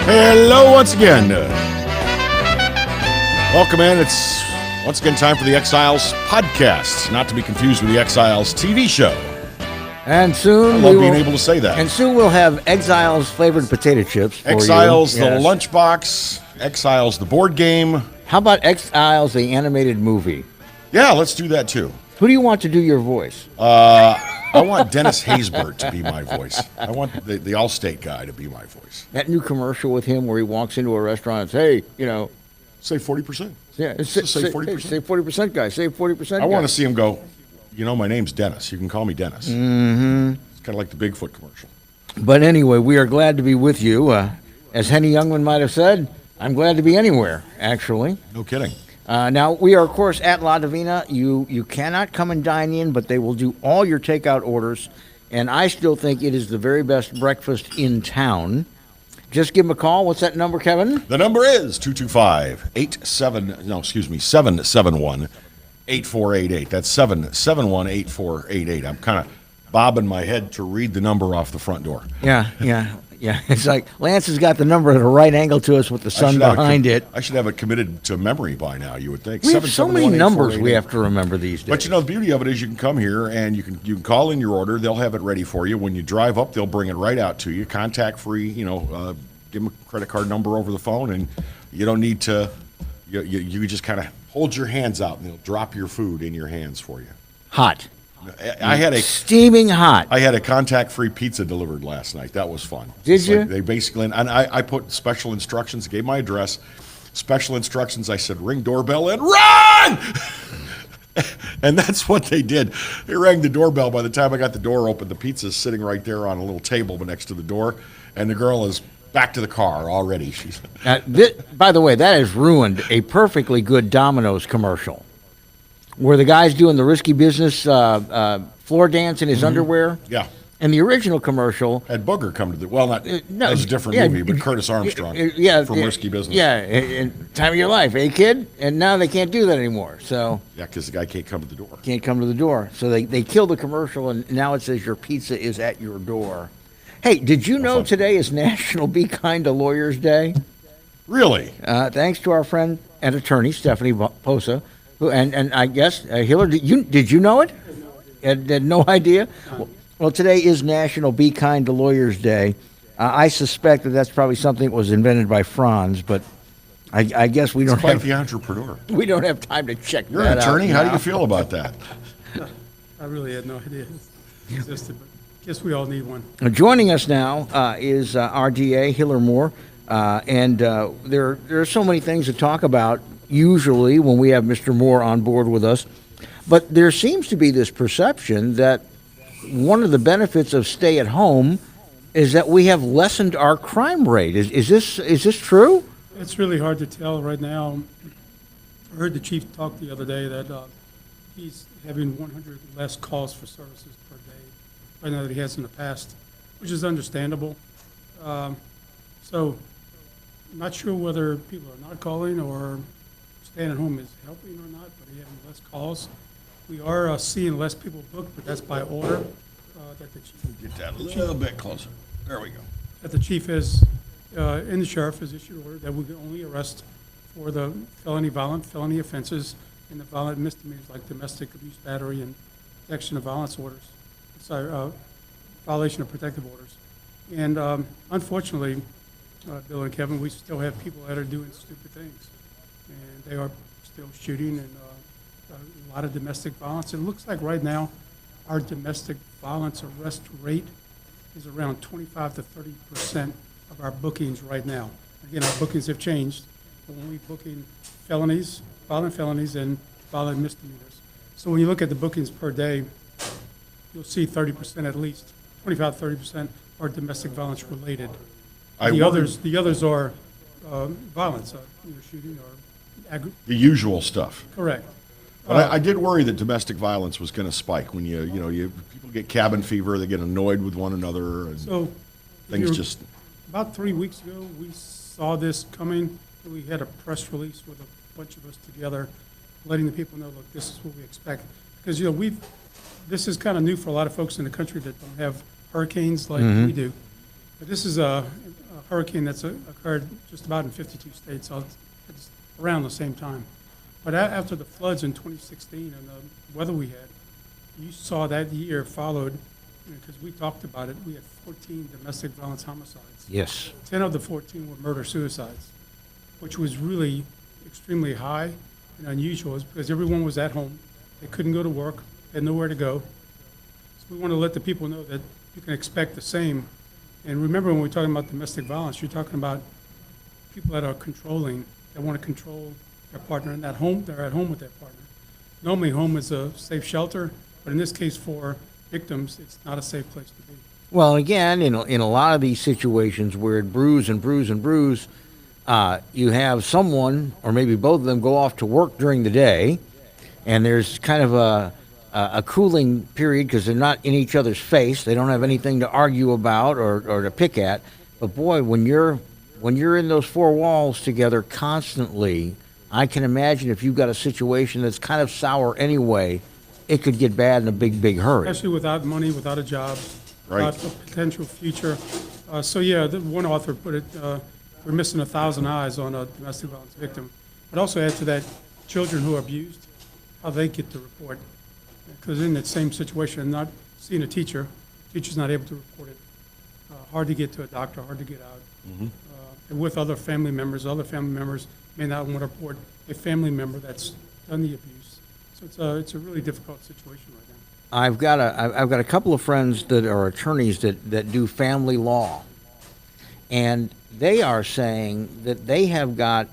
Hello once again. Welcome in. It's once again time for the Exiles podcast, not to be confused with the Exiles TV show. And soon I love being able to say that. And soon we'll have Exiles flavored potato chips for Exiles, you. the lunchbox. Exiles, the board game. How about Exiles, the animated movie? Yeah, let's do that too. Who do you want to do your voice? I want Dennis Haysbert to be my voice. I want the Allstate guy to be my voice. That new commercial with him where he walks into a restaurant and says, hey, Save 40%. Yeah, save 40%. Save 40%, guys. Save 40%. I want to see him go, my name's Dennis. You can call me Dennis. Mm-hmm. It's kind of like the Bigfoot commercial. But anyway, we are glad to be with you. As Henny Youngman might have said, I'm glad to be anywhere, actually. No kidding. Now, we are, of course, at La Divina. You cannot come and dine in, but they will do all your takeout orders. And I still think it is the very best breakfast in town. Just give them a call. What's that number, Kevin? The number is 771-8488. That's 771-8488. I'm kind of bobbing my head to read the number off the front door. Yeah. It's like Lance has got the number at a right angle to us with the sun behind it. I should have it committed to memory by now, you would think. We have so many numbers we have to remember these days. But the beauty of it is you can come here and you can call in your order. They'll have it ready for you. When you drive up, they'll bring it right out to you, contact free. Give them a credit card number over the phone, and you don't need to. You just kind of hold your hands out, and they'll drop your food in your hands for you. Hot. I had steaming hot. I had a contact-free pizza delivered last night. That was fun. Did you? They basically, and I put special instructions. Gave my address, special instructions. I said, ring doorbell and run. And that's what they did. They rang the doorbell. By the time I got the door open, the pizza's sitting right there on a little table next to the door, and the girl is back to the car already. By the way, that has ruined a perfectly good Domino's commercial, where the guy's doing the risky business floor dance in his underwear. Yeah. And the original commercial had Booger come to the that was a different movie, but Curtis Armstrong from Risky Business. Yeah, and time of your life, kid? And now they can't do that anymore. So yeah, because the guy can't come to the door. Can't come to the door. So they killed the commercial, and now it says your pizza is at your door. Hey, did you know today is National Be Kind to Lawyers Day? Really? Thanks to our friend and attorney Stephanie Posa. And I guess, Hillar, did you know it? Had no idea? Well, today is National Be Kind to Lawyers Day. I suspect that's probably something that was invented by Franz, but I guess we don't quite have... the entrepreneur. We don't have time to check You're that out. You're an attorney? How do you feel about that? I really had no idea it existed, but I guess we all need one. Joining us now is our DA, Hillar Moore, and there are so many things to talk about usually when we have Mr. Moore on board with us, but there seems to be this perception that one of the benefits of stay at home is that we have lessened our crime rate. Is this true? It's really hard to tell right now. I heard the chief talk the other day that he's having 100 less calls for services per day right now that he has in the past, which is understandable. So I'm not sure whether people are not calling or staying at home is helping or not, but he's having less calls. We are seeing less people booked, but that's by order. That the chief get that a little bit closer. There we go. That the chief has, and the sheriff has issued order that we can only arrest for the violent felony offenses and the violent misdemeanors like domestic abuse, battery, and protection of violence orders. Sorry, violation of protective orders. And unfortunately, Bill and Kevin, we still have people that are doing stupid things, and they are still shooting and a lot of domestic violence. It looks like right now our domestic violence arrest rate is around 25 to 30% of our bookings right now. Again, our bookings have changed, but when we book in felonies, violent felonies, and violent misdemeanors. So when you look at the bookings per day, you'll see 30% at least, 25 to 30% are domestic violence related. The others are violence, shooting or the usual stuff. Correct. But I did worry that domestic violence was going to spike when people get cabin fever, they get annoyed with one another, and so things just. About 3 weeks ago, we saw this coming. We had a press release with a bunch of us together, letting the people know, look, this is what we expect, because this is kind of new for a lot of folks in the country that don't have hurricanes like we do. But this is hurricane that's occurred just about in 52 states, so it's around the same time. But after the floods in 2016 and the weather we had, you saw that year followed, because we talked about it, we had 14 domestic violence homicides. Yes. 10 of the 14 were murder-suicides, which was really extremely high and unusual, because everyone was at home. They couldn't go to work, they had nowhere to go. So we want to let the people know that you can expect the same. And remember, when we're talking about domestic violence, you're talking about people that are controlling, that want to control their partner, and they're at home with their partner. Normally, home is a safe shelter, but in this case, for victims, it's not a safe place to be. Well, again, in a lot of these situations where it brews and brews and brews, you have someone, or maybe both of them, go off to work during the day, and there's kind of a cooling period because they're not in each other's face. They don't have anything to argue about or to pick at. But boy, when you're in those four walls together constantly, I can imagine if you've got a situation that's kind of sour anyway, it could get bad in a big, big hurry. Especially without money, without a job, Right. without a potential future. So yeah, one author put it, we're missing 1,000 eyes on a domestic violence victim. But also add to that, children who are abused, how they get the report. Because in that same situation, not seeing a teacher's not able to report it. Hard to get to a doctor, hard to get out. And with other family members may not want to report a family member that's done the abuse. So it's a really difficult situation right now. I've got a couple of friends that are attorneys that do family law, and they are saying that they have got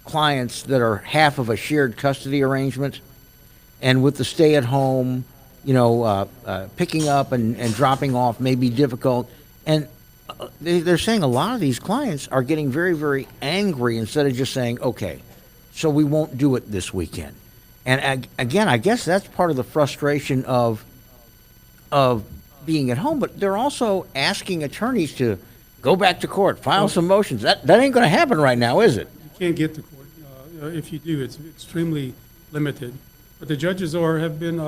clients that are half of a shared custody arrangement, and with the stay-at-home, picking up and dropping off may be difficult, and they're saying a lot of these clients are getting very, very angry instead of just saying, okay, so we won't do it this weekend. And again, I guess that's part of the frustration of being at home, but they're also asking attorneys to go back to court, file some motions. That ain't going to happen right now, is it? You can't get to court. If you do, it's extremely limited. But the judges have been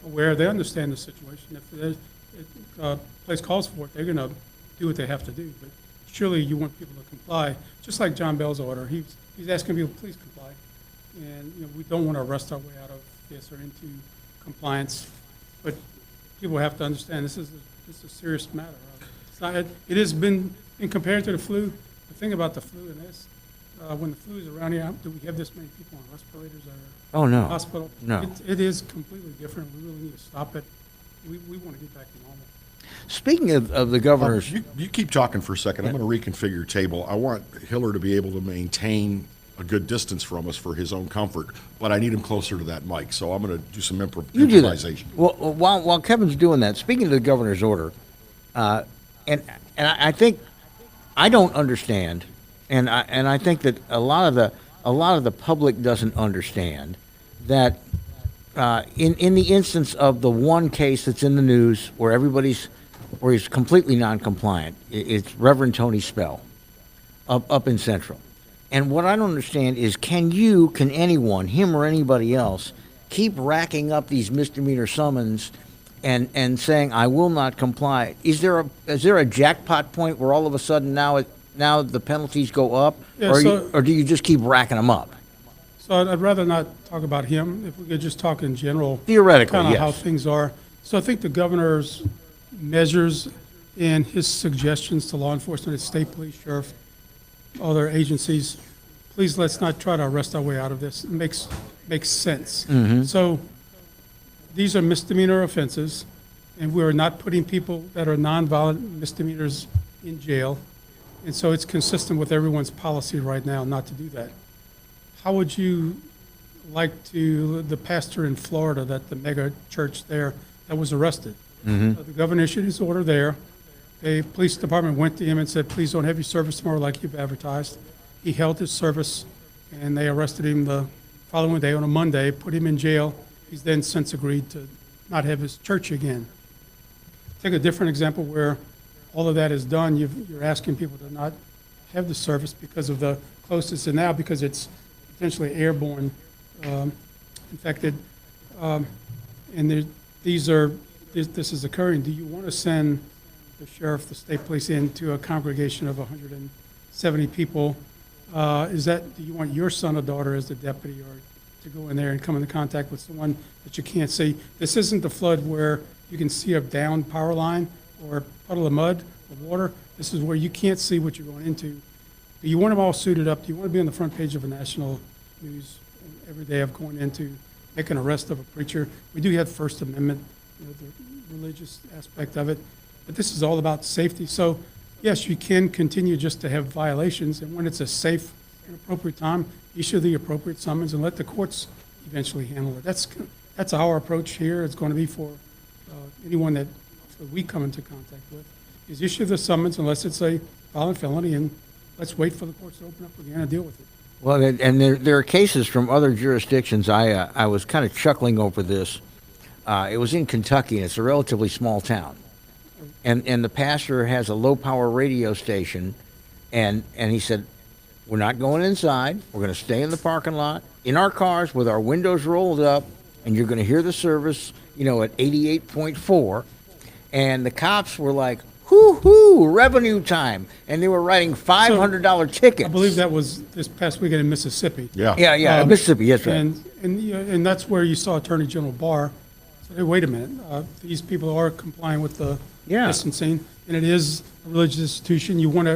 aware. They understand the situation. If the place calls for it, they're going to do what they have to do. But surely you want people to comply, just like John Bell's order. He's asking people, please comply. And we don't want to arrest our way out of this or into compliance. But people have to understand this is a serious matter. It's not, it has been, in compared to the flu, the thing about the flu and this, when the flu is around here, do we have this many people on respirators or Oh, no. hospital? No. It is completely different. We really need to stop it. We want to get back to normal. Speaking of the governor's, You keep talking for a second. I'm going to reconfigure your table. I want Hillar to be able to maintain a good distance from us for his own comfort, but I need him closer to that mic, so I'm going to do some you do that. improvisation. Well, while Kevin's doing that, speaking of the governor's order, and I think I don't understand, and I think that a lot of the public doesn't understand that in the instance of the one case that's in the news where he's completely non-compliant, it's Reverend Tony Spell up in Central. And what I don't understand is, can anyone, him or anybody else, keep racking up these misdemeanor summons and saying, I will not comply? Is there a jackpot point where all of a sudden now the penalties go up, Yeah, or do you just keep racking them up? So I'd rather not talk about him. If we could just talk in general. Theoretically, kind of yes. how things are. So I think the governor's measures and his suggestions to law enforcement, his state police, sheriff, other agencies, please let's not try to arrest our way out of this. It makes sense. Mm-hmm. So these are misdemeanor offenses, and we're not putting people that are nonviolent misdemeanors in jail. And so it's consistent with everyone's policy right now not to do that. How would you like the pastor in Florida, the mega church there that was arrested? Mm-hmm. The governor issued his order there. The police department went to him and said, please don't have your service tomorrow like you've advertised. He held his service, and they arrested him the following day on a Monday, put him in jail. He's then since agreed to not have his church again. Take a different example where all of that is done. You're asking people to not have the service because of the closeness, and now because it's potentially airborne, infected, and this is occurring. Do you want to send the sheriff, the state police into a congregation of 170 people, do you want your son or daughter as the deputy, or to go in there and come into contact with someone that you can't see? This isn't the flood where you can see a downed power line or a puddle of mud or water. This is where you can't see what you're going into. Do you want them all suited up? Do you want to be on the front page of a national news every day of going into making an arrest of a preacher? We do have First Amendment, the religious aspect of it, but this is all about safety. So yes, you can continue just to have violations, and when it's a safe and appropriate time, issue the appropriate summons and let the courts eventually handle it. That's our approach here. It's going to be for anyone that we come into contact with, is issue the summons unless it's a violent felony, and let's wait for the courts to open up again and deal with it. Well, and there are cases from other jurisdictions. I was kind of chuckling over this. It was in Kentucky, and it's a relatively small town. And the pastor has a low-power radio station, and he said, we're not going inside. We're going to stay in the parking lot, in our cars with our windows rolled up, and you're going to hear the service, at 88.4. And the cops were like, hoo-hoo, revenue time. And they were writing $500 tickets. I believe that was this past weekend in Mississippi. Yeah. Mississippi, yes, right. And that's where you saw Attorney General Barr say, hey, wait a minute, these people are complying with the distancing, and it is a religious institution. You want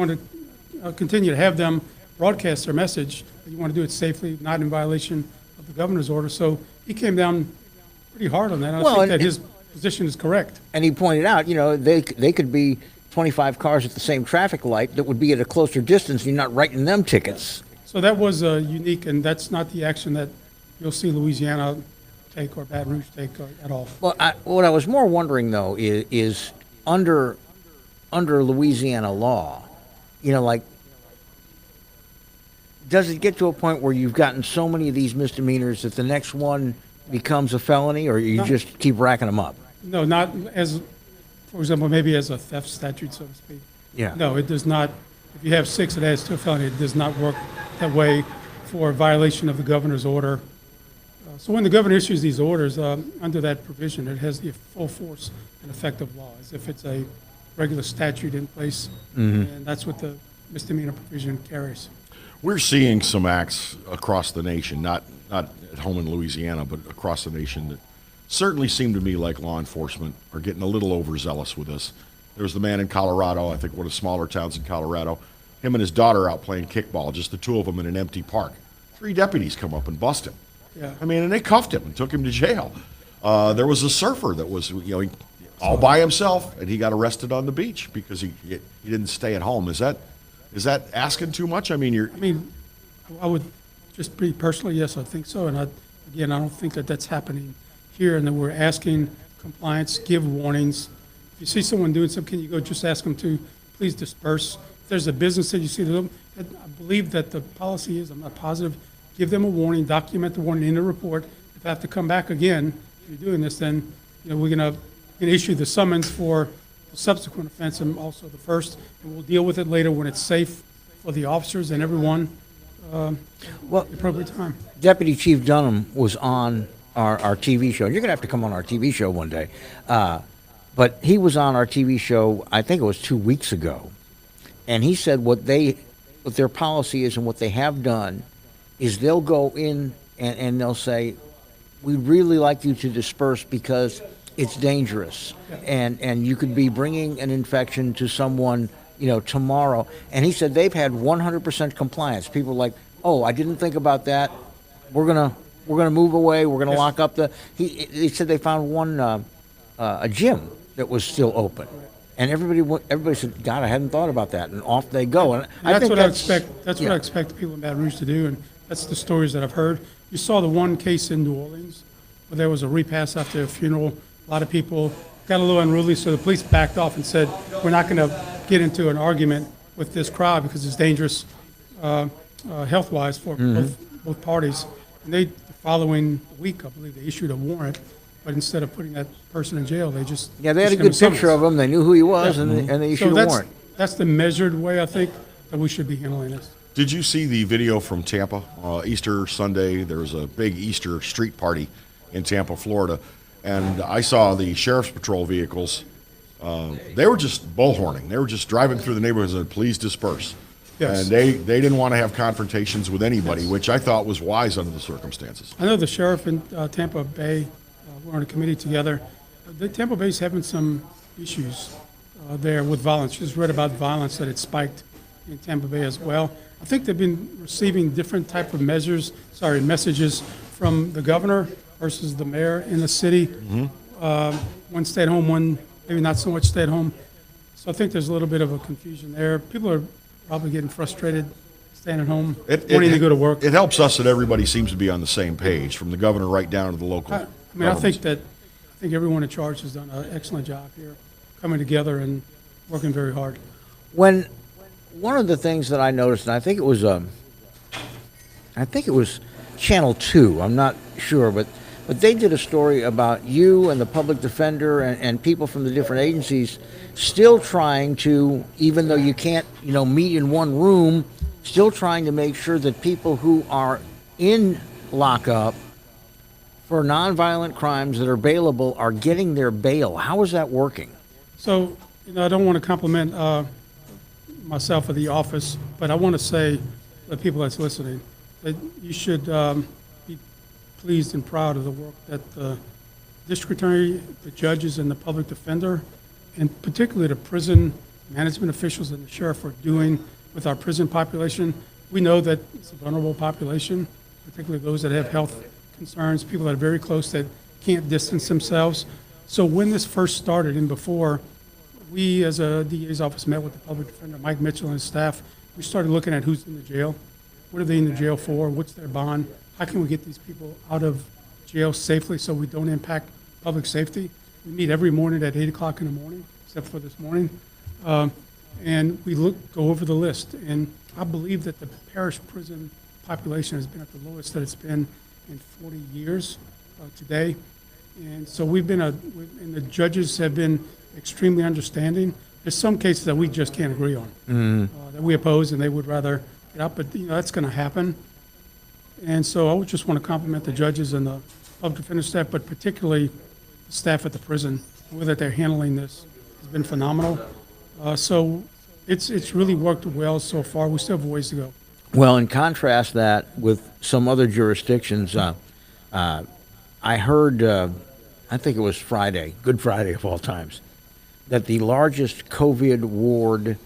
to continue to have them broadcast their message, but you want to do it safely, not in violation of the governor's order. So he came down pretty hard on that. I think that his position is correct. And he pointed out, they could be 25 cars at the same traffic light that would be at a closer distance, and you're not writing them tickets. So that was unique, and that's not the action that you'll see Louisiana take or Baton Rouge take at all. Well, what I was more wondering, though, is under Louisiana law, does it get to a point where you've gotten so many of these misdemeanors that the next one becomes a felony, or you just keep racking them up? No, not as, for example, maybe as a theft statute, so to speak. Yeah. No, it does not. If you have 6, it adds to a felony. It does not work that way for violation of the governor's order. So when the governor issues these orders, under that provision, it has the full force and effect of law, as if it's a regular statute in place, and that's what the misdemeanor provision carries. We're seeing some acts across the nation, not at home in Louisiana, but across the nation, that certainly seem to me like law enforcement are getting a little overzealous with this. There was the man in Colorado, I think one of the smaller towns in Colorado, him and his daughter out playing kickball, just the two of them in an empty park. 3 deputies come up and bust him. Yeah. I mean, and they cuffed him and took him to jail. There was a surfer that was, all by himself, and he got arrested on the beach because he didn't stay at home. Is that asking too much? I mean, I would just pretty personally, yes, I think so. And I don't think that that's happening here, and that we're asking compliance, give warnings. If you see someone doing something, can you go just ask them to please disperse? If there's a business that you see them, I believe that the policy is, I'm not positive, give them a warning, document the warning in the report. If they have to come back again, if you're doing this, then we're going to issue the summons for the subsequent offense and also the first, and we'll deal with it later when it's safe for the officers and everyone at the appropriate time. Deputy Chief Dunham was on our TV show. You're going to have to come on our TV show one day. But he was on our TV show, I think it was 2 weeks ago. And he said what their policy is and what they have done is they'll go in and they'll say, we'd really like you to disperse because it's dangerous. And you could be bringing an infection to someone, tomorrow. And he said they've had 100% compliance. People are like, oh, I didn't think about that. We're gonna move away. We're gonna lock up he said they found one a gym that was still open, and everybody said, God, I hadn't thought about that, and off they go. And I think what I expect. That's what I expect the people in Baton Rouge to do, and that's the stories that I've heard. You saw the one case in New Orleans where there was a repast after a funeral. A lot of people got a little unruly, so the police backed off and said, we're not going to get into an argument with this crowd because it's dangerous health-wise for both parties. And the following week, I believe, they issued a warrant, but instead of putting that person in jail, they just they had a good picture of him. They knew who he was, and they issued a warrant. That's the measured way, I think, that we should be handling this. Did you see the video from Tampa? Easter Sunday, there was a big Easter street party in Tampa, Florida, and I saw the Sheriff's Patrol vehicles they were just bullhorning. They were just driving through the neighborhoods and please disperse. Yes. And they didn't want to have confrontations with anybody, Yes. which I thought was wise under the circumstances. I know the sheriff in Tampa Bay, we're on a committee together. The Tampa Bay's having some issues there with violence. Just read about violence that it spiked in Tampa Bay as well. I think they've been receiving different type of messages from the governor versus the mayor in the city. One stay at home, one maybe not so much stay at home. So I think there's a little bit of a confusion there. People are probably getting frustrated staying at home, wanting to go to work. It helps us that everybody seems to be on the same page, from the governor right down to the local. I think everyone in charge has done an excellent job here, coming together and working very hard. When one of the things that I noticed, and I think it was Channel 2, I'm not sure, but they did a story about you and the public defender and people from the different agencies still trying to, even though you can't, meet in one room, still trying to make sure that people who are in lockup for nonviolent crimes that are bailable are getting their bail. How is that working? So, I don't want to compliment myself or the office, but I want to say to the people that's listening that you should be pleased and proud of the work that the district attorney, the judges, and the public defender, and particularly the prison management officials and the sheriff are doing with our prison population. We know that it's a vulnerable population, particularly those that have health concerns, people that are very close that can't distance themselves. So when this first started and before, we as a DA's office met with the public defender, Mike Mitchell, and his staff. We started looking at who's in the jail, what are they in the jail for, what's their bond, how can we get these people out of jail safely so we don't impact public safety. We meet every morning at 8 o'clock in the morning, except for this morning. And we go over the list. And I believe that the parish prison population has been at the lowest that it's been in 40 years today. And so and the judges have been extremely understanding. There's some cases that we just can't agree on, that we oppose and they would rather get out, but that's going to happen. And so I would just want to compliment the judges and the public defender staff, but particularly the staff at the prison, the way that they're handling this has been phenomenal. So it's really worked well so far. We still have a ways to go. Well, in contrast that with some other jurisdictions, I heard, I think it was Friday, Good Friday of all times, that the largest COVID ward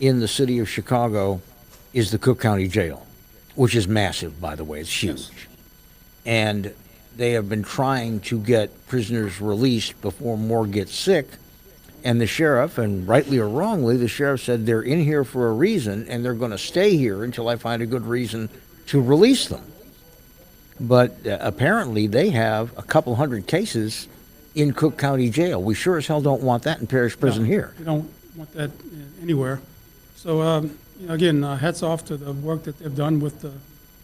in the city of Chicago is the Cook County Jail, which is massive, by the way. It's huge. Yes. And they have been trying to get prisoners released before more get sick. And the sheriff, and rightly or wrongly, the sheriff said they're in here for a reason and they're going to stay here until I find a good reason to release them. But apparently they have a couple hundred cases in Cook County Jail. We sure as hell don't want that in Parish Prison here. We don't want that anywhere. So, again, hats off to the work that they've done with the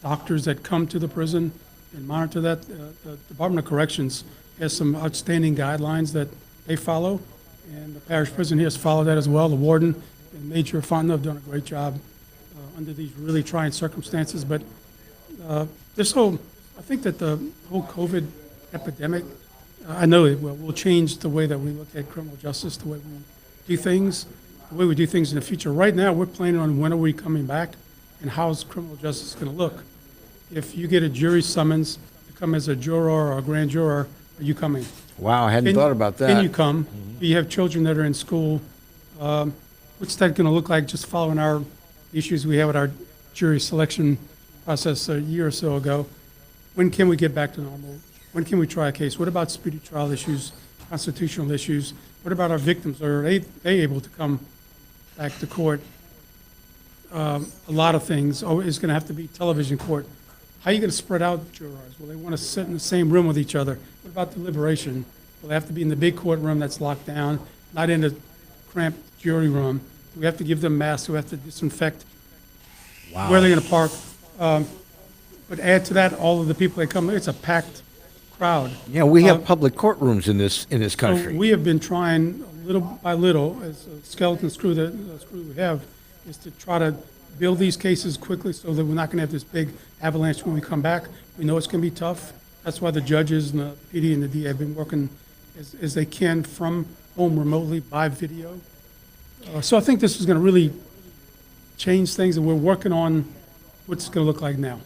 doctors that come to the prison and monitor that. The Department of Corrections has some outstanding guidelines that they follow, and the Parish Prison here has followed that as well. The warden and Major Fontenot have done a great job under these really trying circumstances. But I think that the whole COVID epidemic, I know it will change the way that we look at criminal justice, the way we do things, the way we do things in the future. Right now, we're planning on when are we coming back and how's criminal justice going to look. If you get a jury summons to come as a juror or a grand juror, are you coming? Wow, I hadn't thought about that. Can you come? You have children that are in school. What's that going to look like just following our issues we have with our jury selection process a year or so ago? When can we get back to normal? When can we try a case? What about speedy trial issues, constitutional issues? What about our victims? Are they able to come back to court? A lot of things. Oh, it's going to have to be television court. How are you going to spread out jurors? Will they want to sit in the same room with each other? What about deliberation? Will they have to be in the big courtroom that's locked down, not in a cramped jury room? Do we have to give them masks? Do we have to disinfect? Wow. Where are they going to park? But add to that, all of the people that come, it's a packed crowd. Yeah, we have public courtrooms in this country. So we have been trying little by little, as a skeleton screw that we have, is to try to build these cases quickly so that we're not going to have this big avalanche when we come back. We know it's going to be tough. That's why the judges and the PD and the DA have been working as they can from home remotely by video. So I think this is going to really change things, and we're working on what's going to look like now.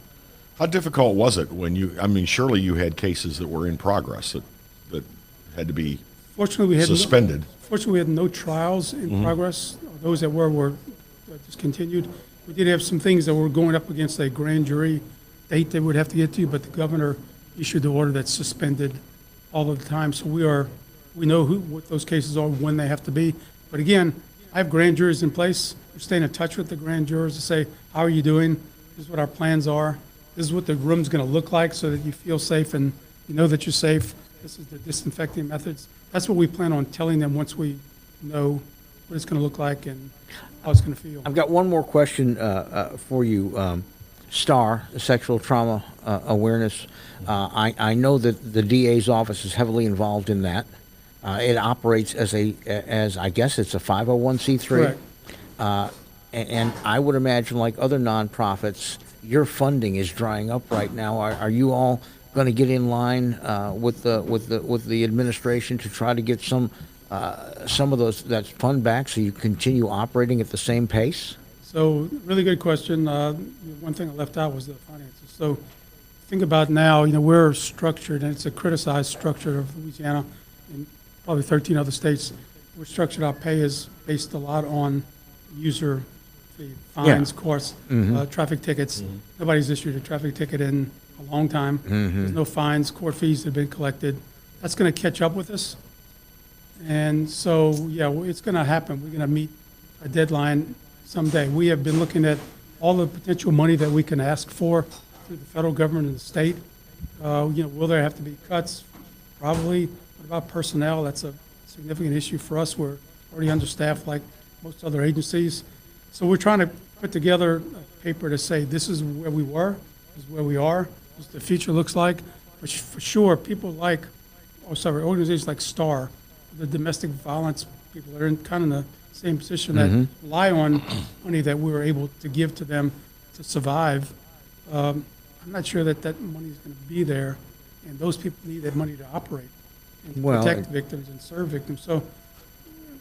How difficult was it when I mean, surely you had cases that were in progress that had to be Fortunately, we had suspended. Fortunately, we had no trials in progress. Those that were discontinued. We did have some things that were going up against a grand jury date they would have to get to, but the governor issued the order that suspended all of the time. So we know what those cases are, when they have to be. But again, I have grand juries in place. We're staying in touch with the grand jurors to say, how are you doing? This is what our plans are. This is what the room's going to look like so that you feel safe and you know that you're safe. This is the disinfecting methods. That's what we plan on telling them once we know what it's going to look like and how it's going to feel. I've got one more question for you. STAR, Sexual Trauma Awareness. I know that the DA's office is heavily involved in that. It operates as I guess it's a 501c3. Correct. And I would imagine, like other nonprofits, your funding is drying up right now. Are you all going to get in line with the administration to try to get some of that fund back so you continue operating at the same pace? So, really good question. One thing I left out was the finances. So, think about now, we're structured, and it's a criticized structure of Louisiana and probably 13 other states. We're structured, our pay is based a lot on user fee, fines, courts, traffic tickets. Nobody's issued a traffic ticket in a long time. There's no fines, court fees have been collected. That's going to catch up with us. And so, yeah, it's going to happen. We're going to meet a deadline someday. We have been looking at all the potential money that we can ask for through the federal government and the state. Will there have to be cuts? Probably. What about personnel? That's a significant issue for us. We're already understaffed like most other agencies. So we're trying to put together a paper to say this is where we were, this is where we are, this is what the future looks like. But for sure, people like, organizations like STAR, the domestic violence people that are in kind of the same position that rely on money that we were able to give to them to survive. I'm not sure that money is going to be there, and those people need that money to operate and protect victims and serve victims. So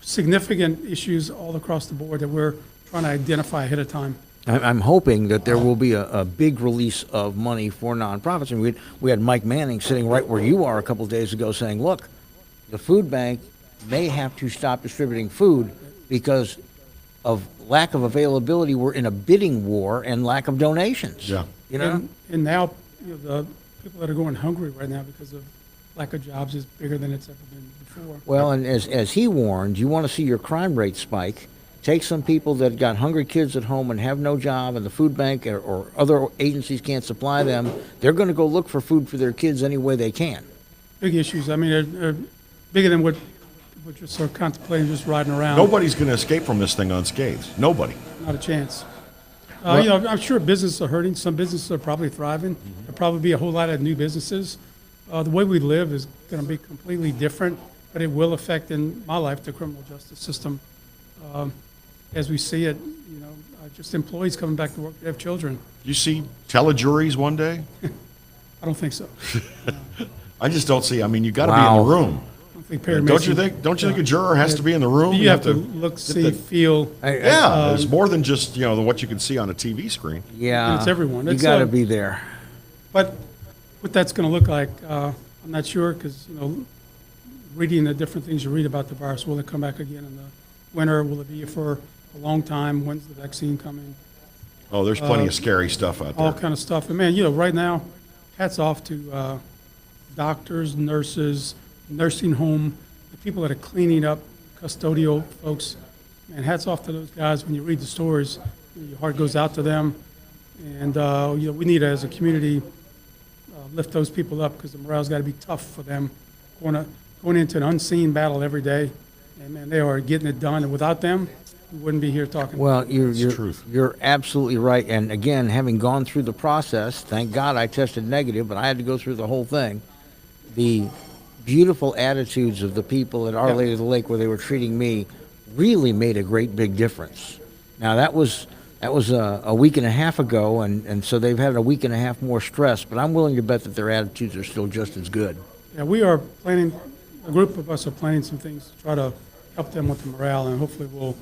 significant issues all across the board that we're trying to identify ahead of time. I'm hoping that there will be a big release of money for nonprofits. And we had Mike Manning sitting right where you are a couple of days ago saying, look, the food bank may have to stop distributing food because of lack of availability. We're in a bidding war and lack of donations. Yeah. And now the people that are going hungry right now because of lack of jobs is bigger than it's ever been before. Well, and as he warned, you want to see your crime rate spike. Take some people that got hungry kids at home and have no job, and the food bank or other agencies can't supply them. They're going to go look for food for their kids any way they can. Big issues. I mean, they're bigger than what you're sort of contemplating just riding around. Nobody's going to escape from this thing unscathed. Nobody. Not a chance. I'm sure businesses are hurting. Some businesses are probably thriving. There'll probably be a whole lot of new businesses. The way we live is going to be completely different, but it will affect, in my life, the criminal justice system. As we see it, just employees coming back to work, they have children. You see telejuries one day? I don't think so. I just don't see. I mean, you got to be in the room. I don't think Perry Don't you Mason- think? Don't you think a juror has to be in the room? You have to look, see, feel. Yeah, it's more than just what you can see on a TV screen. Yeah, It's everyone. You It's, got to be there. But what that's going to look like, I'm not sure, because reading the different things you read about the virus, will it come back again in the winter? Will it be here for a long time? When's the vaccine coming? Oh, there's plenty of scary stuff out there. All kind of stuff. And man, right now, hats off to doctors, nurses, nursing home, the people that are cleaning up, custodial folks. And hats off to those guys. When you read the stories, your heart goes out to them. And we need, as a community, lift those people up, because the morale's got to be tough for them going into an unseen battle every day. And man, they are getting it done. And without them, we wouldn't be here talking. Well, truth. You're absolutely right. And again, having gone through the process, thank God I tested negative, but I had to go through the whole thing. The beautiful attitudes of the people at Our Lady of the Lake, where they were treating me, really made a great big difference. Now that was a week and a half ago, and so they've had a week and a half more stress, but I'm willing to bet that their attitudes are still just as good. Yeah, we are planning a group of us are planning some things to try to help them with the morale, and hopefully we'll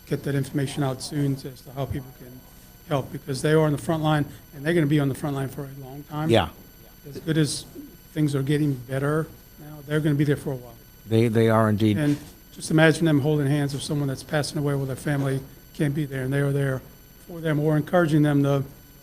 get that information out soon as to how people can help, because they are on the front line, and they're going to be on the front line for a long time. Yeah, As good as things are getting better now, they're going to be there for a while. they are indeed. And just imagine them holding hands with someone that's passing away where their family can't be there, and they are there for them, or encouraging them to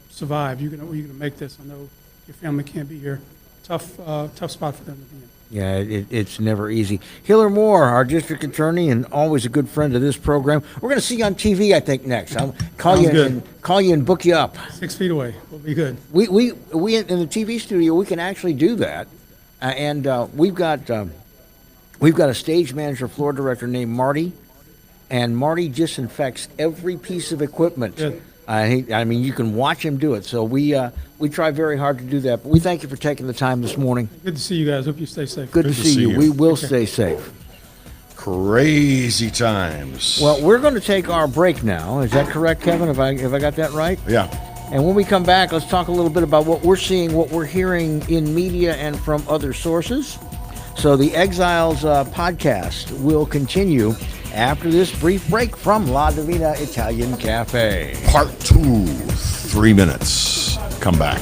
survive. You're going to make this. I know your family can't be here. Tough spot for them to be in. Yeah, it's never easy. Hillar Moore, our district attorney, and always a good friend of this program. We're going to see you on TV, I think, next. I'll call you and book you up. 6 feet away. We'll be good. We in the TV studio, we can actually do that, and we've got a stage manager, floor director named Marty, and Marty disinfects every piece of equipment. Good. I mean, you can watch him do it. So we try very hard to do that. But we thank you for taking the time this morning. Good to see you guys. Hope you stay safe. Good to see you. We will stay safe. Crazy times. Well, we're going to take our break now. Is that correct, Kevin? Have I got that right? Yeah. And when we come back, let's talk a little bit about what we're seeing, what we're hearing in media and from other sources. So the Exiles podcast will continue after this brief break from La Divina Italian Cafe. Part 2, 3 minutes. Come back.